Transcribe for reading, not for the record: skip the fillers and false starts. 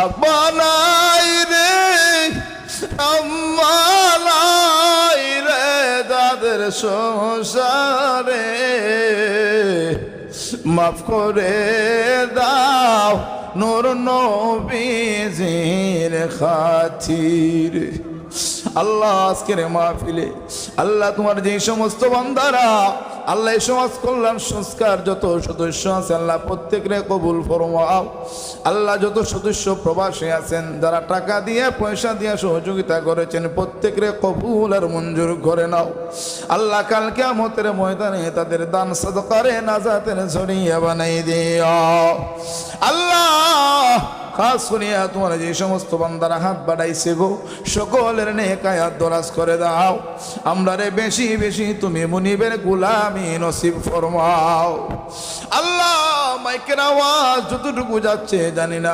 আব্বা নাই রে, আম্মা নাই রে, তাদের সংসারে মাফ করে দাও নূর নবীজির খাতিরে। আল্লাহ আজকের মাহফিলে আল্লাহ তোমার যে সমস্ত বান্দারা আল্লাহ এই সমাজ কল্যাণ সংস্কার যত সদস্য আছে আল্লাহ প্রত্যেকরে কবুল ফরমাও। আল্লাহ যত সদস্য প্রবাসী আছেন যারা টাকা দিয়ে পয়সা দিয়ে সহযোগিতা করেছেন প্রত্যেকরে কবুল আর মঞ্জুর করে নাও। আল্লাহ কাল কিয়ামতের ময়দানে তাদের দান সাদকারে নাজাতের জরিয়া বানাই দিও। আল্লাহ খাস করিয়া তোমার যে সমস্ত বান্দারা হাত বাড়াইছে গো সকলের নেক হায়াত দরাজ করে দাও। আমরা রে বেশি বেশি তুমি মুনিবের গোলামি নসিব ফরমাও। আল্লাহ মাইকের আওয়াজ যতটুকু যাচ্ছে জানি না।